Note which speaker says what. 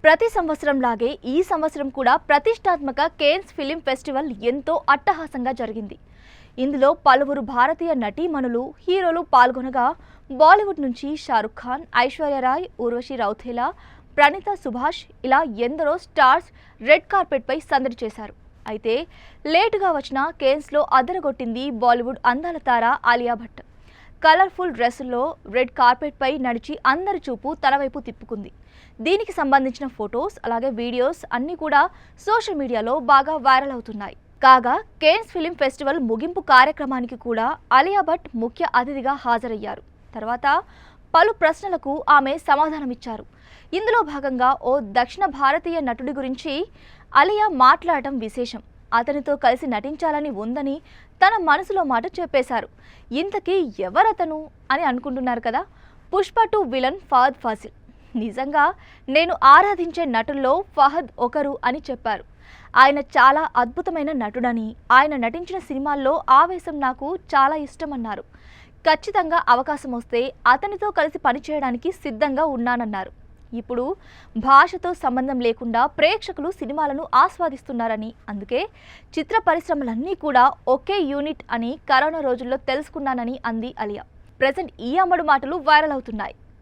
Speaker 1: ప్రతి సంవత్సరం లాగే ఈ సంవత్సరం కూడా ప్రతిష్టాత్మక కేన్స్ ఫిలిం ఫెస్టివల్ ఎంతో అట్టహాసంగా జరిగింది. ఇందులో పలువురు భారతీయ నటీమణులు, హీరోలు పాల్గొనగా బాలీవుడ్ నుంచి షారుఖ్ ఖాన్, ఐశ్వర్య రాయ్, ఊర్వశి రౌతేలా, ప్రణీత సుభాష్ ఇలా ఎందరో స్టార్స్ రెడ్ కార్పెట్ పై సందడి చేశారు. అయితే లేటుగా వచ్చిన కేన్స్లో అదరగొట్టింది బాలీవుడ్ అందాల తార ఆలియా భట్. కలర్ఫుల్ డ్రెస్సుల్లో రెడ్ కార్పెట్ పై నడిచి అందరి చూపు తన వైపు తిప్పుకుంది. దీనికి సంబంధించిన ఫొటోస్ అలాగే వీడియోస్ అన్నీ కూడా సోషల్ మీడియాలో బాగా వైరల్ అవుతున్నాయి. కాగా కేన్స్ ఫిలిం ఫెస్టివల్ ముగింపు కార్యక్రమానికి కూడా ఆలియా భట్ ముఖ్య అతిథిగా హాజరయ్యారు. తర్వాత పలు ప్రశ్నలకు ఆమె సమాధానమిచ్చారు. ఇందులో భాగంగా ఓ దక్షిణ భారతీయ నటుడి గురించి ఆలియా మాట్లాడటం విశేషం. అతనితో కలిసి నటించాలని ఉందని తన మనసులో మాట చెప్పేశారు. ఇంతకీ ఎవరతను అని అనుకుంటున్నారు కదా, పుష్ప 2 విలన్ ఫహద్ ఫాసిల్. నిజంగా నేను ఆరాధించే నటుల్లో ఫహద్ ఒకరు అని చెప్పారు. ఆయన చాలా అద్భుతమైన నటుడని, ఆయన నటించిన సినిమాల్లో ఆవేశం నాకు చాలా ఇష్టమన్నారు. ఖచ్చితంగా అవకాశం వస్తే అతనితో కలిసి పనిచేయడానికి సిద్ధంగా ఉన్నానన్నారు. ఇప్పుడు భాషతో సంబంధం లేకుండా ప్రేక్షకులు సినిమాలను ఆస్వాదిస్తున్నారని, అందుకే చిత్ర పరిశ్రమలన్నీ కూడా ఒకే యూనిట్ అని కరోనా రోజుల్లో తెలుసుకున్నానని అంది ఆలియా. ప్రెజెంట్ ఈ అమ్మడు మాటలు వైరల్ అవుతున్నాయి.